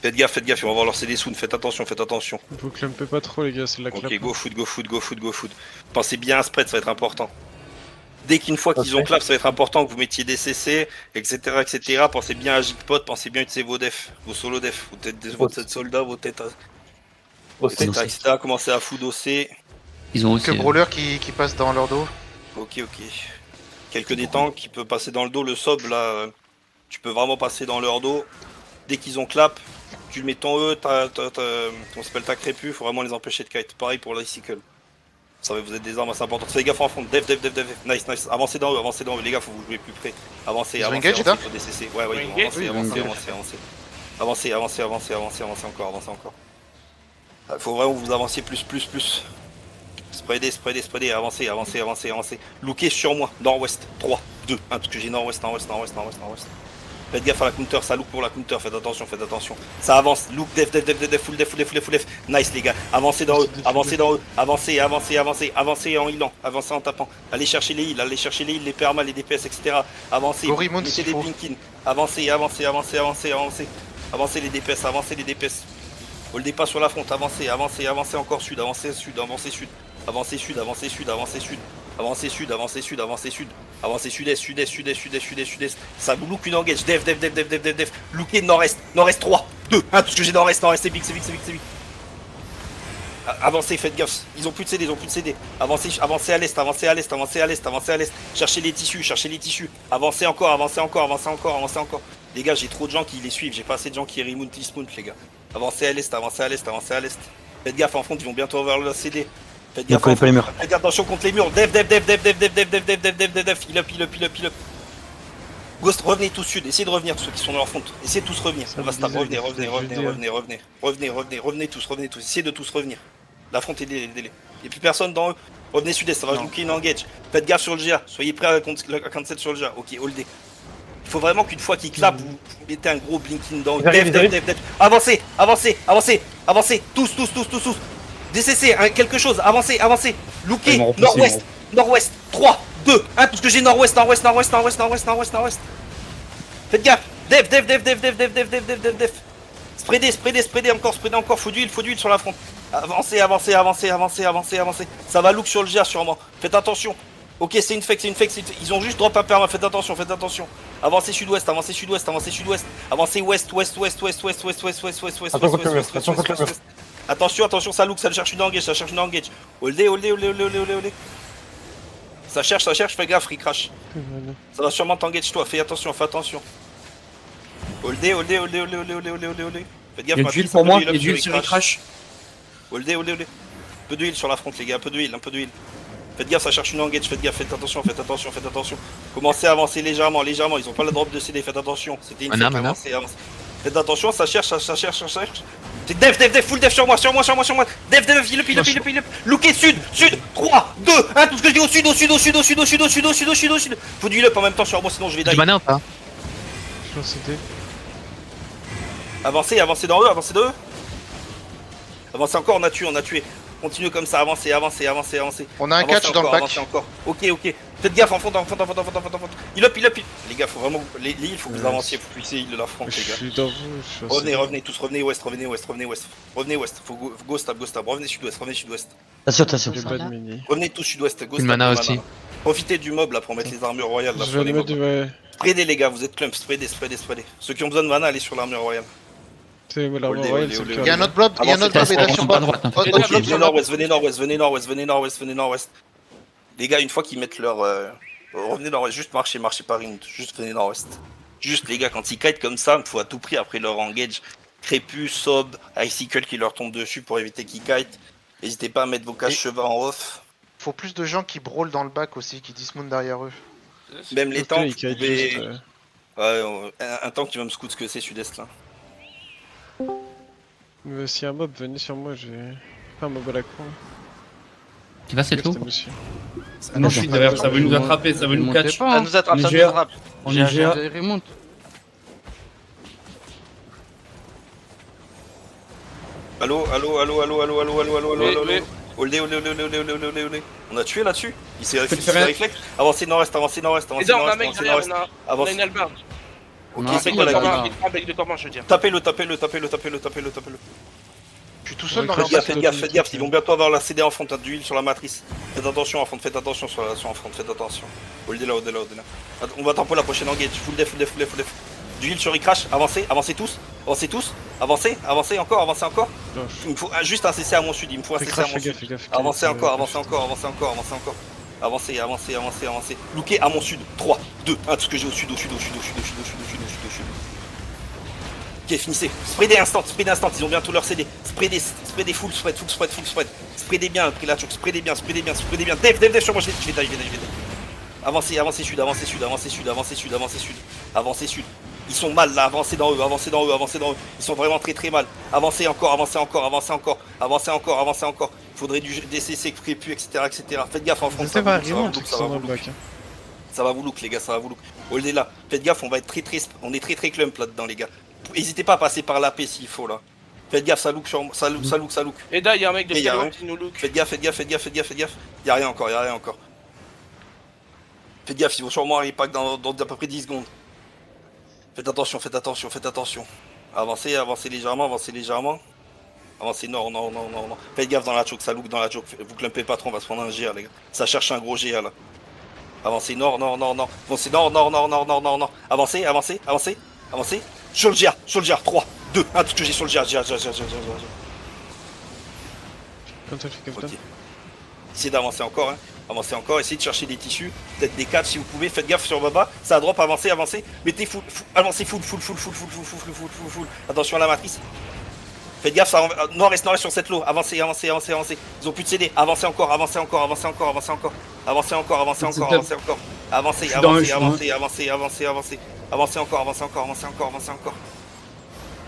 faites gaffe, on va voir leur CD soon, faites attention, faites attention. Vous clumpez pas trop les gars, c'est de la clap. Ok, go foot, go foot, go foot, go foot. Pensez bien à spread, ça va être important. Dès qu'une fois qu'ils ont clap, ça va être important que vous mettiez des CC, etc. etc. Pensez bien à Jigpot, pensez bien à utiliser vos defs, vos solo defs, vos têtes soldats, vos têtes, etc. Commencez à food OC. Ils ont aussi. Que brawler qui passe dans leur dos. Ok. Quelques détents qui peut passer dans le dos, le sob là, tu peux vraiment passer dans leur dos. Dès qu'ils ont clap, tu le mets ton E, on s'appelle ta crépue, faut vraiment les empêcher de kite. Pareil pour l'Icicle. Vous savez, vous êtes des armes assez importantes. Faites gaffe en front, def, nice. Avancez dans eux, les gars, faut vous jouer plus près. Avancez, faut des CC. Ouais, avancez encore. Faut vraiment que vous avanciez plus. Spreadez, avancez. Lookez sur moi, nord-ouest, 3, 2, 1, parce que j'ai nord-ouest. Faites gaffe à la counter, ça look pour la counter, faites attention. Ça avance, look, def, full def. Nice les gars, avancez dans eux, avancez en healant, avancez en tapant. Allez chercher les heals, les permas, les DPS, etc. Avancez, mettez des blink-in. Avancez. Avancez les DPS. Holdez pas sur la front, avancez encore sud. Avancez sud. Avancez sud-est. Ça vous look une engage. Def. Lookez nord-est, 3, 2, 1, parce que j'ai nord-est, c'est big. Avancez, faites gaffe. Ils ont plus de CD. Avancez à l'est. Cherchez les tissus. Avancez encore. Les gars, j'ai trop de gens qui les suivent. J'ai pas assez de gens qui remount, les gars. Avancez à l'est. Faites gaffe en front, ils vont bientôt avoir le CD. Faites gaffe pas les murs. Faites attention contre les murs. Def. Heal up. Ghost, revenez tous sud. Essayez de revenir, ceux qui sont dans leur front. Essayez de tous revenir. On va stab. Revenez. Revenez tous. Essayez de tous revenir. La front est délai. Il n'y a plus personne dans eux. Revenez sud-est, ça va looker une engage. Faites gaffe sur le GA. Soyez prêts à cancel sur le GA. Ok, holdez. Il faut vraiment qu'une fois qu'ils clapent, vous mettez un gros blinking dans eux. Def. Avancez. Tous. DCC, quelque chose. Avancez. Lookez. Nord-ouest. 3, 2, 1, parce que j'ai nord-ouest. Faites gaffe. Def. Spreadez encore. Faut d'huile sur la front. Avancez. Ça va look sur le GA sûrement. Faites attention. Ok, c'est une fake. Ils ont juste drop un perma. Faites attention. Avancez sud-ouest. Avancez ouest. Attention, ça look, ça cherche une engage. Holdez. Ça cherche, fais gaffe, free crash. Ça va sûrement t'engage toi, fais attention. Holdez. Faites gaffe, il y a d'huile pour moi, il y a d'huile sur crash. Holdez. Peu d'huile sur la front, les gars, un peu d'huile. Faites gaffe, ça cherche une engage, faites attention. Commencez à avancer légèrement, ils ont pas la drop de CD, faites attention. C'était une avancez. Faites attention, ça cherche. C'est def, full def sur moi. Def, heal up. Lookez sud, 3, 2, 1, tout ce que je dis au sud. Faut du heal up en même temps sur moi, sinon je vais die. Du mana ou pas? Je pense que Avancez dans eux. Avancez encore, on a tué. Continuez comme ça, avancez. On a un catch dans le bac. Avancez encore. Ok. Faites gaffe en fond. Heal up. Les gars, faut vraiment. Les heals, faut que vous avanciez, faut puisser heal de la front, les je gars. suis dans vous. Revenez tous, revenez ouest. Faut go stab. Revenez sud-ouest. Attention. J'ai pas de mini. Revenez tous sud-ouest. Go Une stab. mana aussi. Profitez du mob là pour mettre les armures royales là Je sur vais les le mettre mobs. ouais. Spreadez les gars, vous êtes clump, spreadez. Ceux qui ont besoin de mana, allez sur l'armure royale. C'est la royale, c'est le Il y a un autre blob, sur bas. Venez nord-ouest. Les gars, une fois qu'ils mettent leur... revenez nord-ouest, juste marchez pas ring, juste venez nord-ouest. Juste les gars, quand ils kite comme ça, il faut à tout prix après leur engage. Crépus, Sob, Icicle qui leur tombe dessus pour éviter qu'ils kite. N'hésitez pas à mettre vos caches-chevaux en off. Faut plus de gens qui brawl dans le bac aussi, qui dismount derrière eux. Même les tanks, vous pouvez... juste, un tank qui va me scout ce que c'est sud-est là. Si un mob, venez sur moi, j'ai pas un mob à la con. Tu vas, c'est tout? Non, je suis derrière, ça veut nous attraper, ça veut nous catch. Ça nous attrape. On est GA. Remonte. Allô. Holdez. On a tué là-dessus. Il s'est réflexe. Avancez nord-est. Et là, on a un mec derrière, on a une hallebarde. Ok, Non, c'est Bec quoi de la Cormin, gueule? bec de Cormin, je veux dire. Tapez-le. Je suis tout seul Ouais, dans Faites leur gaffe, c'est faites gaffe, ils vont bientôt avoir la CD en front, t'as du heal sur la matrice. Faites attention en front, faites attention sur en front, faites attention. Hold là. Attends, on va tempo la prochaine engage, full def. Du heal sur Recrash, avancez tous, avancez encore. Il me faut juste un CC à mon sud, Fais gaffe. Avancez encore. Avancez. Lookez à mon sud. 3, 2, 1, tout ce que j'ai au sud. Ok, finissez. Spreadez instant. Ils ont bientôt leur CD. Spreadez full spread. Spreadez bien, pris la choke. Spreadez bien. Def sur moi, je vais die. Avancez sud. Ils sont mal là, avancez dans eux. Ils sont vraiment très mal. Avancez encore. Il faudrait des CC prépu, etc. Faites gaffe en front, C'est pas vraiment qui sont dans le bac. ça va vous look les gars, Holdez là. Faites gaffe, on est très clump là-dedans les gars. N'hésitez pas à passer par l'AP s'il faut là. Faites gaffe, ça look. Et là, il y a un mec de Et y a Scalon rien. qui nous look. Faites gaffe. Y'a rien encore. Faites gaffe, ils vont sûrement arriver pas dans à peu près 10 secondes. Faites attention. Avancez légèrement. Avancez, non. Faites gaffe dans la choke, ça look dans la choke. Vous clumpez pas trop, on va se prendre un GA, les gars. Ça cherche un gros GA là. Avancez, non. Avancez, non. Avancez. Sur le GA, 3, 2, 1, tout ce que j'ai sur le GA. Comme ça, fais Ok. comme ça. Essayez d'avancer encore, essayez de chercher des tissus, peut-être des caps si vous pouvez, faites gaffe sur Baba, ça drop, avancez, mettez full, avancez full. Attention à la matrice. Faites gaffe, ça nord-est sur cette lot, avancez. Ils ont plus de CD, avancez encore. Avancez. Avancez encore.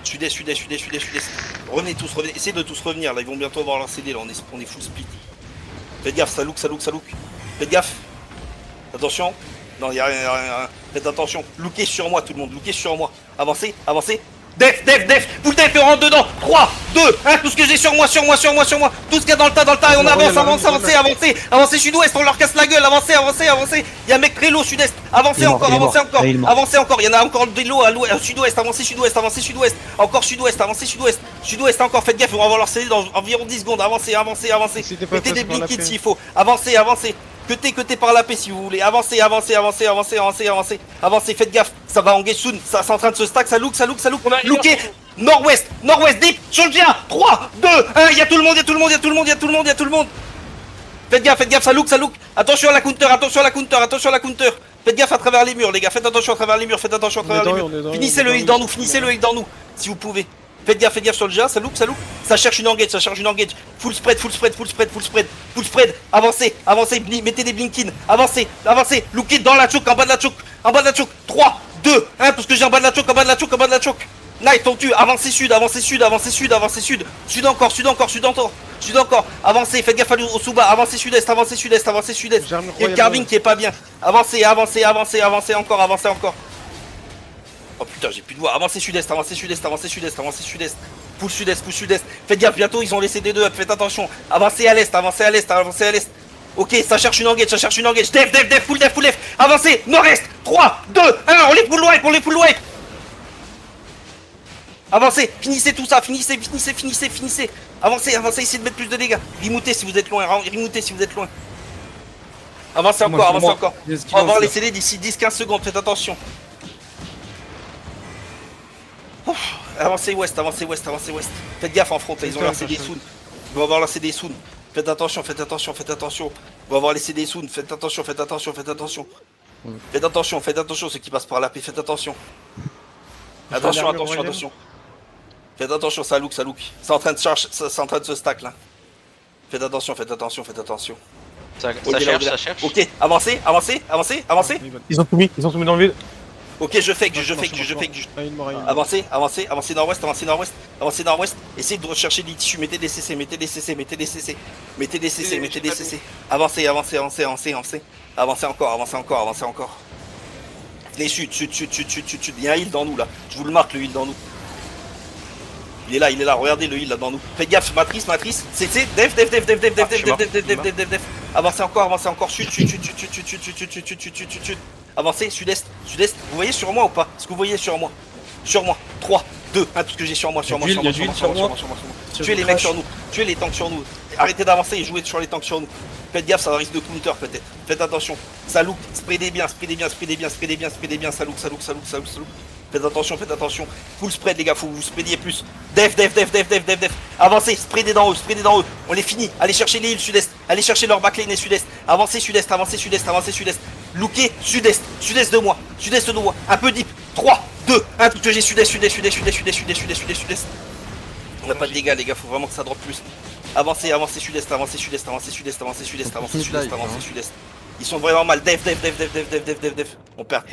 Sud-est. Revenez, essayez de tous revenir, là, ils vont bientôt avoir leur CD, là, on est full split. Faites gaffe, ça look. Faites gaffe. Attention. Non, y'a rien. Faites attention. Lookez sur moi, tout le monde. Avancez. Def. Full def et on rentre dedans. 3, 2, 1. Tout ce que j'ai sur moi. Tout ce qu'il y a dans le tas. Et on avance. Sud-ouest, on leur casse la gueule. Avancez. Y'a un mec très low sud-est. Avancez encore. Il y en a encore des low à sud-ouest. Avancez sud-ouest. Encore sud-ouest. Avancez sud-ouest. Sud-ouest encore. Faites gaffe, on va avoir leur CD dans environ 10 secondes. Avancez. Mettez des blinkits s'il faut. Avancez. Cuttez par la paix si vous voulez. Avancez. Faites gaffe. Ça va engage soon. Ça c'est en train de se stack. Ça look. Lookez. Nord-ouest. Deep. Sur le GA. 3, 2, 1. Y'a tout le monde. Faites gaffe. Ça look. Attention à la counter. Faites gaffe à travers les murs, les gars. Faites attention à travers les murs. Finissez le heal dans nous. Si vous pouvez. Faites gaffe sur le GA, ça look. Ça cherche une engage. Full spread. Avancez. Mettez des blinkins. Avancez. Lookez dans la choke, en bas de la choke. 3, 2, 1. Tout ce que j'ai en bas de la choke. Nice, on tue. Avancez sud. Sud encore. Avancez. Faites gaffe au sous-bas. Avancez sud-est. Il y a le carving qui est pas bien. Avancez encore. Oh putain, j'ai plus de voix. Avancez sud-est. Push sud-est. Faites gaffe, bientôt ils ont laissé des deux up. Faites attention. Avancez à l'est. Ok, ça cherche une engage. Def, full def. Avancez, nord-est. 3, 2, 1. On les full wipe. Avancez, finissez tout ça. Finissez. Avancez, essayez de mettre plus de dégâts. Remoutez si vous êtes loin. Avancez encore. On va avoir les CD d'ici 10-15 secondes. Faites attention. Avancez ouest. Faites gaffe en front, là, ils ont leur CD soon. Ils vont avoir leur CD soon. Faites attention. Ils vont avoir les CD soon. Faites attention. Faites attention ceux qui passent par la paix. Faites attention. Attention. Faites attention, ça look. C'est en train de charge, c'est en train de se stack là. Faites attention. Ça cherche. Ok, avancez. Ils ont tout mis dans le vide. Ok, je fake. Avancez nord-ouest. Essayez de rechercher des tissus, mettez des CC. Avancez. Avancez encore. Les sud. Il y a un heal dans nous là. Je vous le marque le heal dans nous. Il est là, regardez le heal là dans nous. Faites gaffe, matrice. CC, def. Avancez encore. Sud. Avancez, sud-est, sud-est. Vous voyez sur moi ou pas? Ce que vous voyez sur moi? Sur moi. 3, 2, 1, tout ce que j'ai sur moi, sur moi, sur moi, sur moi, sur moi, sur moi. Tuez les mecs sur nous, tuez les tanks sur nous. Arrêtez d'avancer et jouez sur les tanks sur nous. Faites gaffe, ça risque de counter peut-être. Faites attention. Ça look, spreadez bien, spreadez bien, spreadez bien, spreadez bien, spreadez bien, ça look, ça look, ça look, ça look, ça look. Faites attention, faites attention. Full spread les gars, faut que vous spreadiez plus. Def. Avancez, spreadez dans eux, spreadez dans eux. On les finit. Allez chercher les îles sud-est. Allez chercher leur backlane et sud-est. Avancez sud-est, avancez sud-est, avancez sud-est. Lookez sud-est, sud-est de moi, sud-est de moi. Un peu deep. 3, 2, 1, tout que j'ai sud-est. On a pas de dégâts les gars, faut vraiment que ça drop plus. Avancez sud-est. Ils sont vraiment mal. Def. On perd.